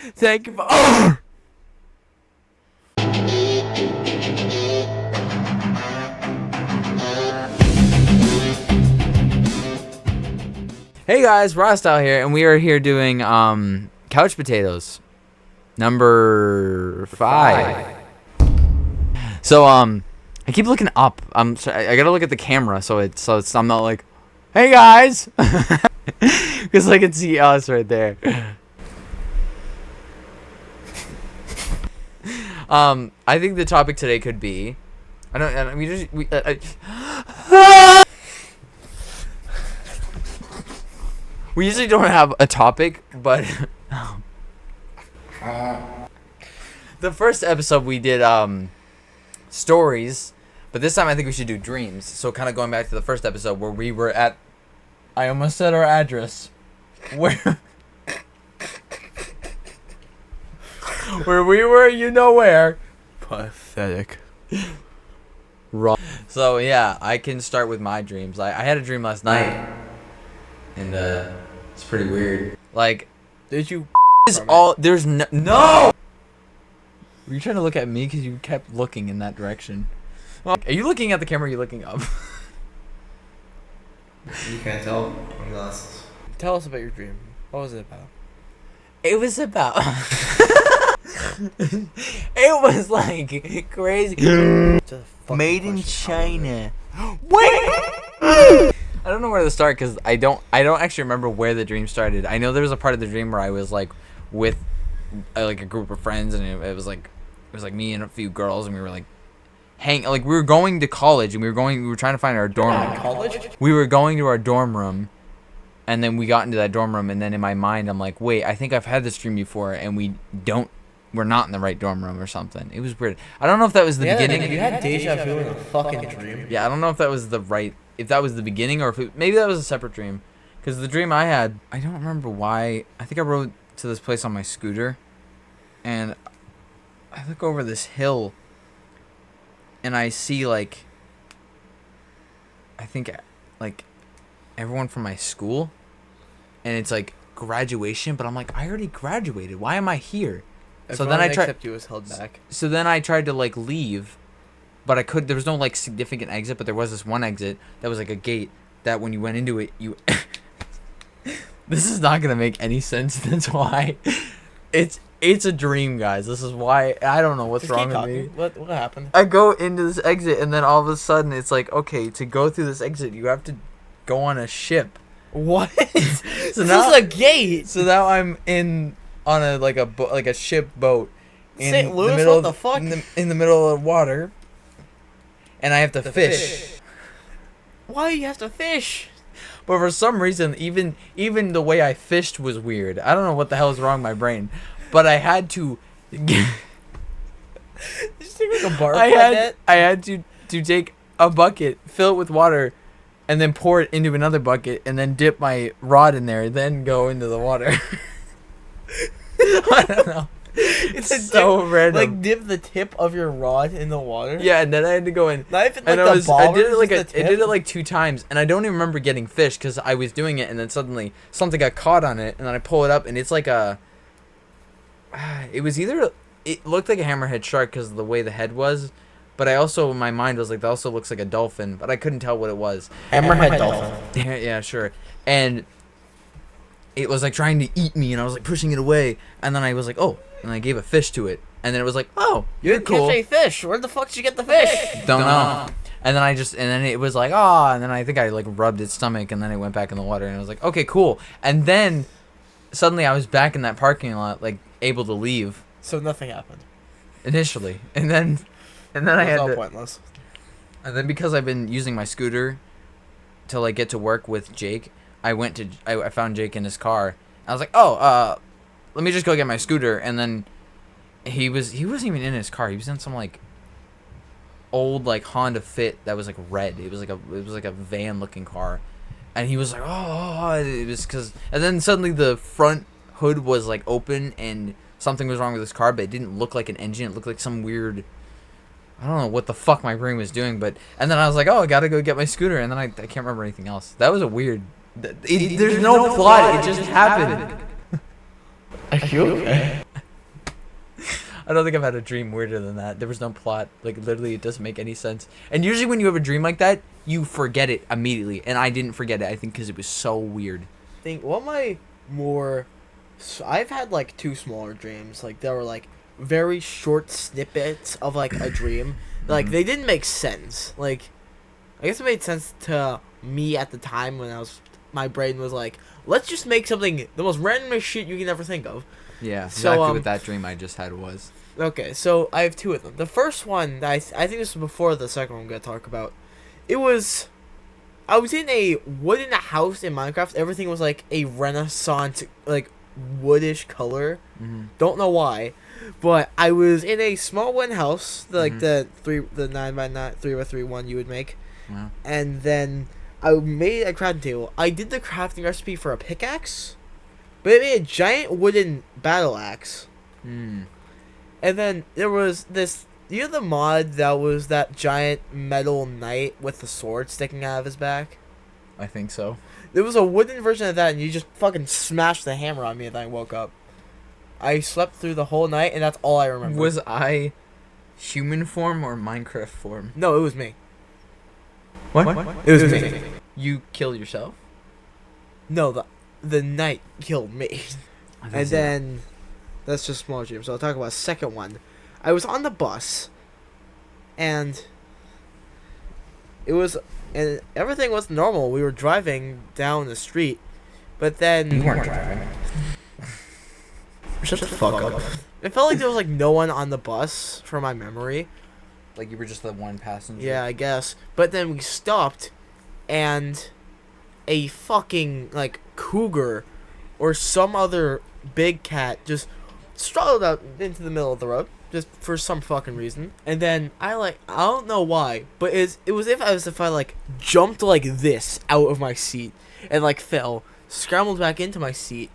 Thank you for. Oh! Hey guys, Rostyle here, and we are here doing couch potatoes, number 5. So I keep looking up. I gotta look at the camera so I'm not like, hey guys, because I can see us right there. I think the topic today could be, we usually don't have a topic, but the first episode we did stories, but this time I think we should do dreams. So kind of going back to the first episode where we were at, I almost said our address, where we were, you know where. Pathetic. Wrong. So yeah, I can start with my dreams. I had a dream last night, and it's pretty weird. Like, Did you? is all there's no. Were you trying to look at me because you kept looking in that direction? Are you looking at the camera? Or are you looking up? You can't tell from glasses. Tell us about your dream. What was it about? It was about. It was like crazy. Made in China. Wait. I don't know where to start because I don't actually remember where the dream started. I know there was a part of the dream where I was like with like a group of friends, and it was like me and a few girls, and we were like we were going to college, and we were trying to find our dorm room. College? We were going to our dorm room, and then we got into that dorm room, and then in my mind I'm like, wait, I think I've had this dream before, and we're not in the right dorm room or something. It was weird. I don't know if that was the beginning. You had deja vu in a fucking dream. Yeah, I don't know if that was the beginning, or if maybe that was a separate dream. Because the dream I had, I don't remember why. I think I rode to this place on my scooter, and I look over this hill, and I see I think everyone from my school, and it's like graduation, but I'm like, I already graduated. Why am I here? So then I tried. Except you was held back. So then I tried to leave, but I could. There was no significant exit, but there was this one exit that was like a gate that when you went into it, you. This is not gonna make any sense. That's why. It's a dream, guys. This is why I don't know what's Just wrong keep with me. talking. What happened? I go into this exit, and then all of a sudden it's like, okay, to go through this exit, you have to go on a ship. What? So This now, is a gate. so now I'm on a ship boat in St. Louis, the middle what the fuck? in the middle of water, and I have to fish. Why do you have to fish? But for some reason, even the way I fished was weird. I don't know what the hell is wrong with my brain, but I had to. Just take like a barf like that. I had to take a bucket, fill it with water, and then pour it into another bucket, and then dip my rod in there, then go into the water. I don't know. It's so random. Like dip the tip of your rod in the water. Yeah, and then I had to go in. Not even And like the ball. I did it like just I the tip. did it like 2 times, and I don't even remember getting fish because I was doing it, and then suddenly something got caught on it, and then I pull it up, and it's like a. It was either it looked like a hammerhead shark because of the way the head was, but I also my mind was like that also looks like a dolphin, but I couldn't tell what it was. Hammerhead dolphin. Yeah, sure, and it was like trying to eat me, and I was like pushing it away, and then I was like, oh, and I gave a fish to it, and then it was like, oh, You you're cool. catch a fish. Where the fuck did you get the fish? Don't know. And then it was like, oh, and then I think I rubbed its stomach, and then it went back in the water, and I was like, okay, cool. And then suddenly I was back in that parking lot, able to leave So nothing happened. initially, and then I It had was all to, pointless. and then because I've been using my scooter to get to work with Jake, I found Jake in his car. I was like, oh, let me just go get my scooter, and then he wasn't even in his car. He was in some old Honda Fit that was red. It was like a van looking car, and he was like, oh, it was and then suddenly the front hood was open, and something was wrong with his car, but it didn't look like an engine. It looked like some weird. I don't know what the fuck my brain was doing, and then I was like, oh, I gotta go get my scooter, and then I can't remember anything else. That was a weird. There's no plot. It just happened. Are you okay? I don't think I've had a dream weirder than that. There was no plot. Like, literally, it doesn't make any sense. And usually when you have a dream like that, you forget it immediately. And I didn't forget it, I think, because it was so weird. Think what my more. So I've had like 2 smaller dreams. Like they were like very short snippets of like a dream. Like they didn't make sense. Like I guess it made sense to me at the time when my brain was like, let's just make something the most randomest shit you can ever think of. Yeah, So, exactly what that dream I just had was. Okay, so I have 2 of them. The first one, I think this was before the second one I'm going to talk about. I was in a wooden house in Minecraft. Everything was like a Renaissance, like, woodish color. Mm-hmm. Don't know why. But I was in a small wooden house, like the 9x9, 3x3 one you would make. Wow. And then I made a crafting table. I did the crafting recipe for a pickaxe, but it made a giant wooden battle axe. Hmm. And then there was this, you know the mod that was that giant metal knight with the sword sticking out of his back? I think so. There was a wooden version of that, and you just fucking smashed the hammer on me and then I woke up. I slept through the whole night, and that's all I remember. Was I human form or Minecraft form? No, it was me. What? It was me. You killed yourself? No, the knight killed me. And then, that's just small dreams. So I'll talk about a second one. I was on the bus, and everything was normal. We were driving down the street, but then You weren't driving. shut the fuck up. It felt like there was like no one on the bus from my memory. Like you were just the one passenger? Yeah, I guess. But then we stopped, and a fucking like cougar or some other big cat just struggled out into the middle of the road just for some fucking reason. And then I don't know why, but it was as if I like jumped like this out of my seat and like fell, scrambled back into my seat,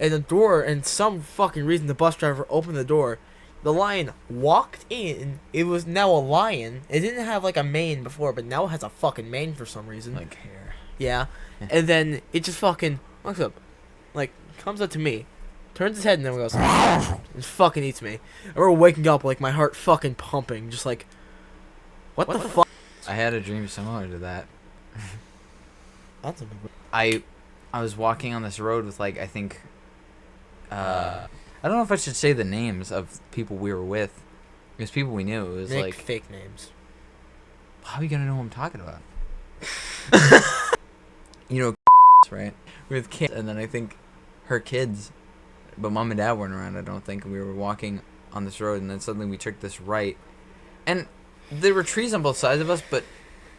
and the door, and some fucking reason the bus driver opened the door. The lion walked in. It was now a lion. It didn't have like a mane before, but now it has a fucking mane for some reason. Like hair. Yeah. And then it just fucking walks up. Like, comes up to me. Turns his head and then goes and fucking eats me. I remember waking up like my heart fucking pumping. Just like, what the fuck? I had a dream similar to that. That's a I was walking on this road with like I think I don't know if I should say the names of people we were with. It was people we knew. It was Make like fake names. how are you gonna know who I'm talking about? You know, right? With kids, and then I think her kids, but mom and dad weren't around. I don't think. We were walking on this road, and then suddenly we took this right, and there were trees on both sides of us, but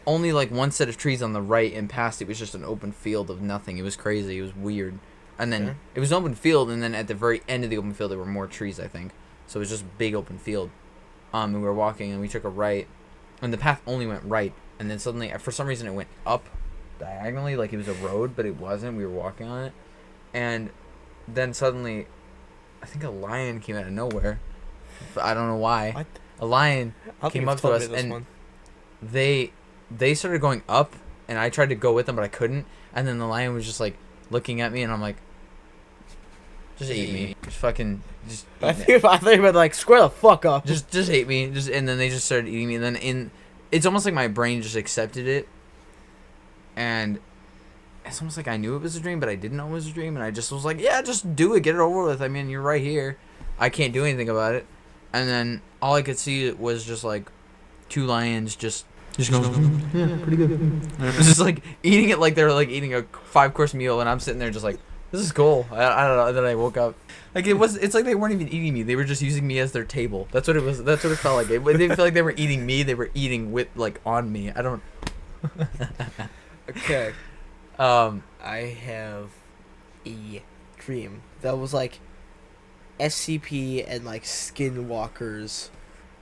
only like one set of trees on the right, and past it was just an open field of nothing. It was crazy. It was weird. And then it was an open field, and then at the very end of the open field there were more trees, I think. So it was just big open field. And we were walking, and we took a right, and the path only went right, and then suddenly for some reason it went up diagonally, like it was a road, but it wasn't. We were walking on it, and then suddenly I think a lion came out of nowhere. I don't know why. What? A lion came up to us, and they started going up, and I tried to go with them, but I couldn't. And then the lion was just like looking at me, and I'm like, just eat me. Just fucking just I think about like square the fuck up. just ate me. And then they just started eating me, and then it's almost like my brain just accepted it, and it's almost like I knew it was a dream, but I didn't know it was a dream, and I just was like, yeah, just do it, get it over with. I mean, you're right here. I can't do anything about it. And then all I could see was just like 2 lions just going, yeah, pretty good. And it was just like eating it like they were like eating a 5-course meal, and I'm sitting there just like, this is cool. I don't know. And then I woke up. Like it's like they weren't even eating me. They were just using me as their table. That's what it was. That's what it felt like. It didn't feel like they were eating me. They were eating with like on me. I don't. Okay. I have a dream that was like SCP and like skinwalkers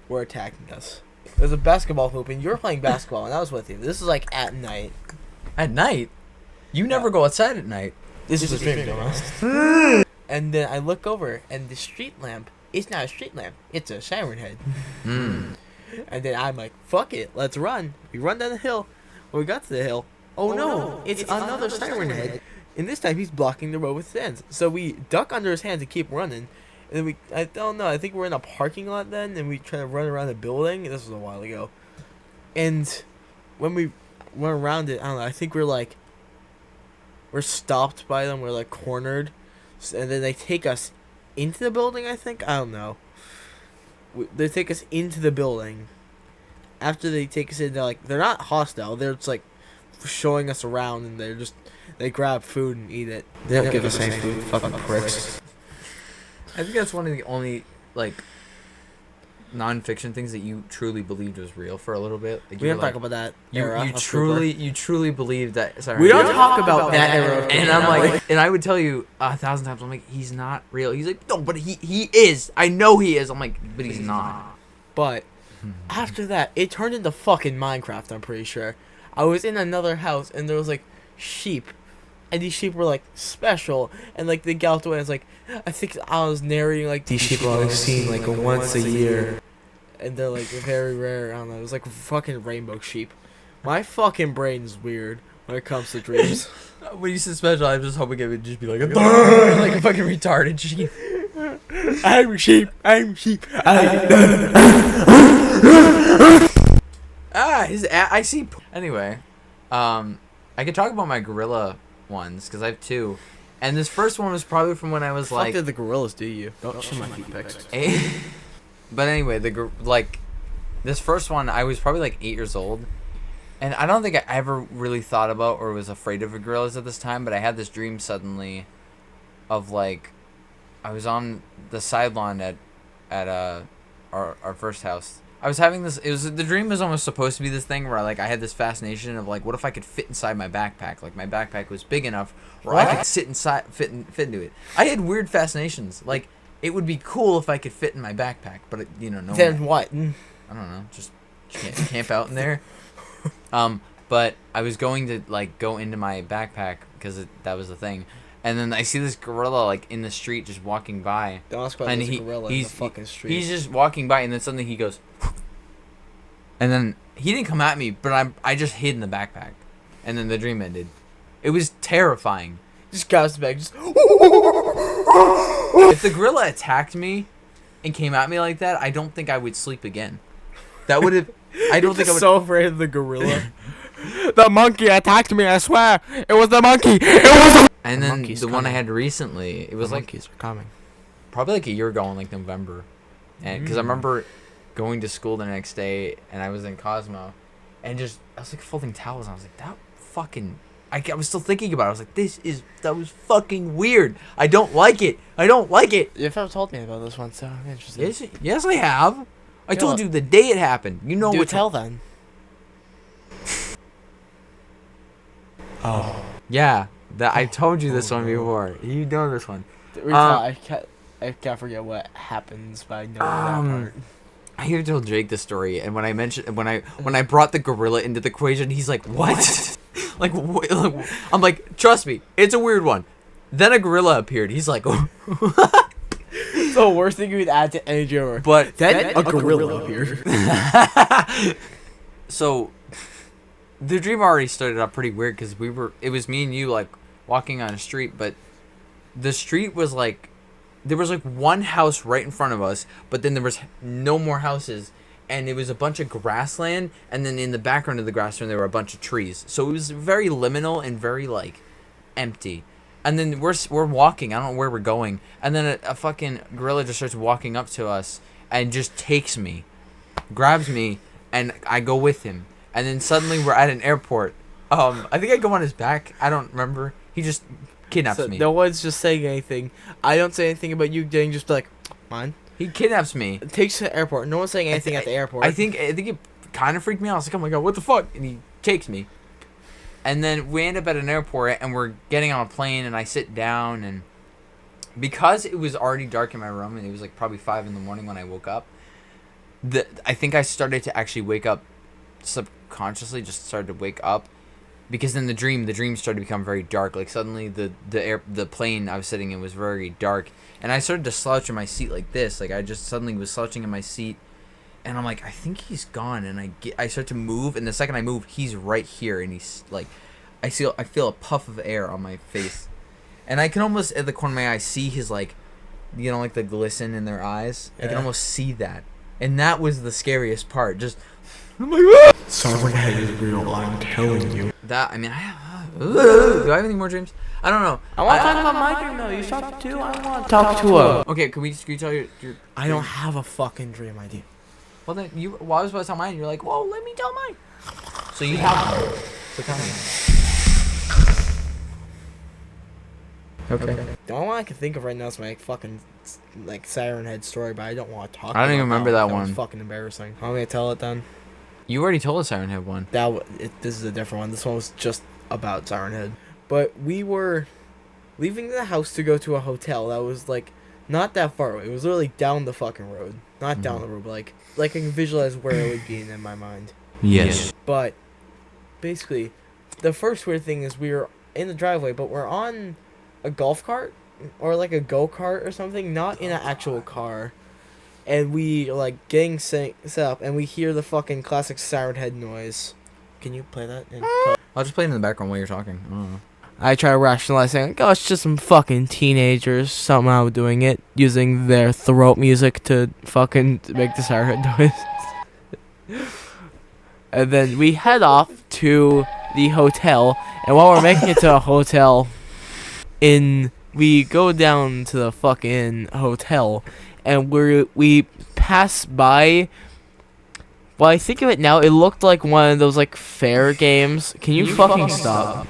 were attacking us. There's a basketball hoop, and you were playing basketball, and I was with you. This is like at night. At night, you never go outside at night. This is a dream, dumbass. And then I look over, and the street lamp is not a street lamp. It's a siren head. Mm. And then I'm like, fuck it, let's run. We run down the hill. When we got to the hill, oh no, it's another siren head. And this time he's blocking the road with his hands. So we duck under his hands and keep running. And then I don't know. I think we're in a parking lot then, and we try to run around the building. This was a while ago, and when we went around it, I don't know. I think we're stopped by them. We're like cornered, and then they take us into the building. I think I don't know. They take us into the building. After they take us in, they're not hostile. They're just like showing us around, and they grab food and eat it. They don't give us any food, fucking pricks. I think that's one of the only like non-fiction things that you truly believed was real for a little bit. Like, We don't talk about that era. You of truly believed that. Sorry, We don't talk about that era of And I'm like, and I would tell you 1,000 times. I'm like, he's not real. He's like, no, but he is. I know he is. I'm like, but he's not. But after that, it turned into fucking Minecraft, I'm pretty sure. I was in another house, and there was, like, sheep. And these sheep were, like, special. And, like, they galloped away. I was like, I think I was narrating, like, These sheep are only seen like once a year. and they're, like, very rare. I don't know. It was, like, fucking rainbow sheep. My fucking brain's weird when it comes to dreams. When you said special, I was just hoping it would just be like a fucking retarded sheep. I'm sheep. I'm sheep. I see. Anyway, I could talk about my gorilla ones because I have two, and this first one was probably from when I was Fuck like. did the gorillas do you? Don't show my feet pics. But anyway, this first one, I was probably like 8 years old, and I don't think I ever really thought about or was afraid of gorillas at this time. But I had this dream suddenly, of like, I was on the side lawn at our first house. I was having this. The dream was almost supposed to be this thing where I had this fascination of like, what if I could fit inside my backpack? Like my backpack was big enough where I could sit inside, fit into it. I had weird fascinations. Like it would be cool if I could fit in my backpack, but no. Then what? I don't know. Just camp out in there. But I was going to like go into my backpack because that was the thing. And then I see this gorilla like in the street just walking by. Don't ask about this gorilla in the fucking street. He's just walking by, and then suddenly he goes, and then he didn't come at me, but I just hid in the backpack, and then the dream ended. It was terrifying. Just grabs the bag. Just. If the gorilla attacked me, and came at me like that, I don't think I would sleep again. That would have. I don't think I would. So afraid of the gorilla. The monkey attacked me. I swear, it was the monkey. It was. And then the one I had recently, it was like monkeys are coming. probably like a year ago in like November, and because I remember going to school the next day and I was in Cosmo, and I was like folding towels and I was like that fucking. I was still thinking about it. I was like, that was fucking weird. I don't like it. You've never told me about this one, so I'm interested. Yes, I have. I told you the day it happened. You know Do what? tell then. Oh. Yeah, I told you this one before. You know this one. I can't forget what happens, but I know that part. I even told Jake the story, and when I brought the gorilla into the equation, he's like, "What?" like, I'm like, "Trust me, it's a weird one." Then a gorilla appeared. He's like, It's the worst thing you would add to any joke. but Then a gorilla appeared. So, the dream already started out pretty weird because it was me and you like walking on a street, but the street was like, there was like one house right in front of us, but then there was no more houses, and it was a bunch of grassland, and then in the background of the grassland there were a bunch of trees. So it was very liminal and very like empty. And then we're walking, I don't know where we're going, and then a fucking gorilla just starts walking up to us and just takes me, grabs me, and I go with him. And then suddenly we're at an airport. I think I go on his back. I don't remember. He just kidnaps So me. no one's just saying anything. I don't say anything about you getting just like, mine. He kidnaps me. It takes you to the airport. No one's saying anything at the airport. I think it kind of freaked me out. I was like, oh my god, what the fuck? And he takes me. And then we end up at an airport, and we're getting on a plane, and I sit down, and because it was already dark in my room, and it was like probably 5 a.m. when I woke up, I think I started to actually wake up subconsciously, just started to wake up, because then the dream started to become very dark. Like suddenly the plane I was sitting in was very dark, and I started to slouch in my seat like this. Like I just suddenly was slouching in my seat, and I'm like, I think he's gone. And I start to move, and the second I move, he's right here, and he's like, I feel a puff of air on my face, and I can almost at the corner of my eye see his like like the glisten in their eyes. I can Yeah. almost see that, and that was the scariest part. Just Siren Head is real, I'm telling you. that. I mean, do I have any more dreams? I don't know. I want to talk about my dream though. You talk to. I want to talk to a. Okay, can you tell your I don't have a fucking dream idea. Well, then I was supposed to tell mine. You're like, well, let me tell mine. So you have one. So tell me. Okay. The only one I can think of right now is my fucking like Siren Head story, but I don't want to talk. I don't even about remember that was one. fucking embarrassing. How am I gonna tell it then? You already told us Siren Head one. This is a different one. This one was just about Siren Head. But we were leaving the house to go to a hotel that was like not that far away. It was literally down the fucking road. Not down the road, but like I can visualize where it would be in my mind. Yes. But basically, the first weird thing is we were in the driveway, but we're on a golf cart or like a go-kart or something, not in an actual car. And we are like getting set up, and we hear the fucking classic Siren Head noise. Can you play that? I'll just play it in the background while you're talking. I don't know. I try to rationalize saying, like, oh, it's just some fucking teenagers somehow doing it, using their throat music to fucking make the Siren Head noise. And then we head off to the hotel, and while we're making it to a hotel, we go down to the fucking hotel, and we pass by. Well, I think of it now, it looked like one of those like fair games. Can you fucking stop?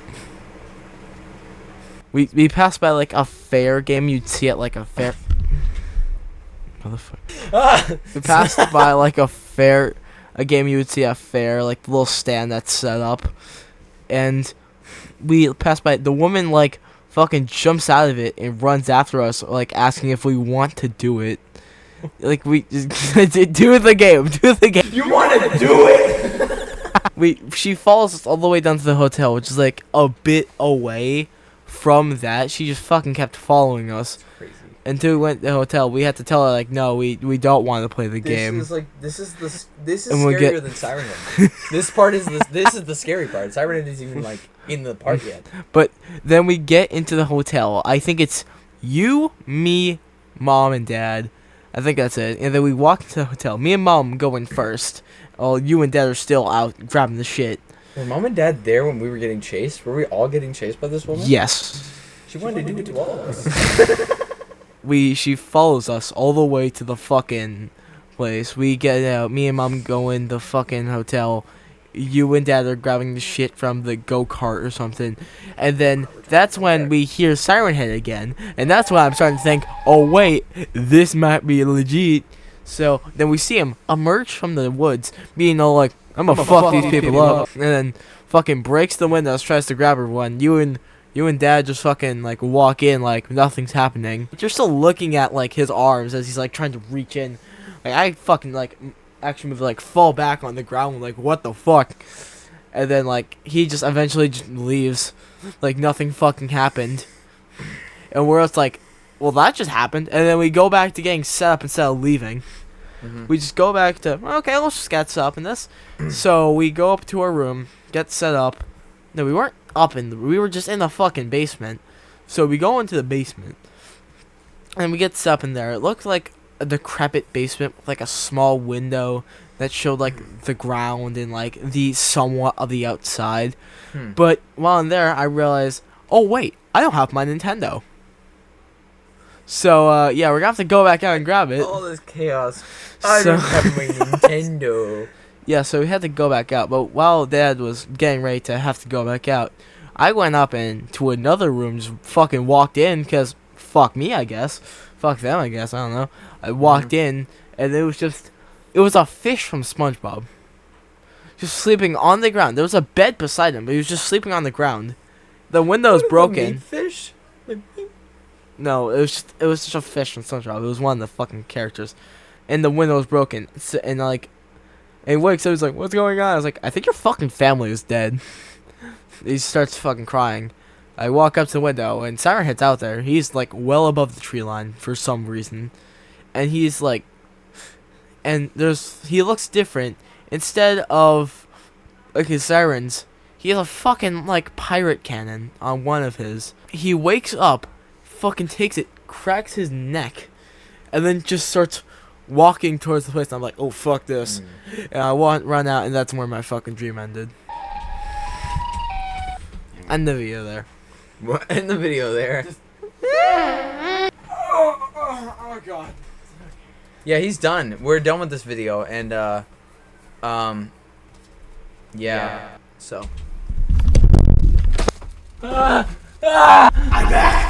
We passed by like a fair game you'd see at like a fair. Motherfucker. We passed by like a game you would see at a fair, like the little stand that's set up, and we passed by. The woman like fucking jumps out of it and runs after us, like asking if we want to do it. Like we just do the game. Do the game. You want to do it? She follows us all the way down to the hotel, which is like a bit away from that. She just fucking kept following us Crazy. until we went to the hotel. We had to tell her like, no, we don't want to play the game. This is And we'll scarier get- than Siren Head. This is the scary part. Siren Head isn't even like in the part yet. But then we get into the hotel. I think it's you, me, mom, and dad. I think that's it. And then we walk into the hotel. Me and mom go in first. Oh, you and dad are still out grabbing the shit. Were mom and dad there when we were getting chased? Were we all getting chased by this woman? Yes. She wanted to do it to all of us. She follows us all the way to the fucking place. We get out. Me and mom go in the fucking hotel. You and dad are grabbing the shit from the go-kart or something. And then that's when we hear Siren Head again. And that's when I'm starting to think, oh wait, this might be legit. So then we see him emerge from the woods, being all like, I'm gonna fuck these people up. And then fucking breaks the windows, tries to grab everyone. You and dad just fucking like walk in like nothing's happening. But you're still looking at like his arms as he's like trying to reach in. Like I fucking like action move like fall back on the ground like what the fuck. And then like he just eventually just leaves like nothing fucking happened. And we're just like, well that just happened. And then we go back to getting set up instead of leaving. We just go back to, okay, let's just get set up in this. So we go up to our room, get set up. No, we weren't we were just in the fucking basement. So we go into the basement. And we get set up in there. It looked like a decrepit basement with like a small window that showed like the ground and like the somewhat of the outside. But while in there, I realized, oh wait, I don't have my Nintendo. So yeah, we're gonna have to go back out and grab it. All this chaos. I don't have my Nintendo. Yeah, so we had to go back out. But while dad was getting ready to have to go back out, I went up into another room, just fucking walked in, because fuck me, I guess. Fuck them, I guess. I don't know. I walked in, and it was a fish from SpongeBob. Just sleeping on the ground. There was a bed beside him, but he was just sleeping on the ground. The window's broken. Fish. No, it was just a fish from SpongeBob. It was one of the fucking characters. And the window was broken. So, and like, and he wakes up, he's like, what's going on? I was like, I think your fucking family is dead. He starts fucking crying. I walk up to the window, and Siren Head's out there. He's like well above the tree line for some reason. And he's like, and he looks different. Instead of like his sirens, he has a fucking like pirate cannon on one of his. He wakes up, fucking takes it, cracks his neck, and then just starts walking towards the place. And I'm like, oh fuck this, and I run out, and that's where my fucking dream ended. End the video there. What in the video there? Oh god. Yeah, he's done. We're done with this video, and yeah. So. I'm back.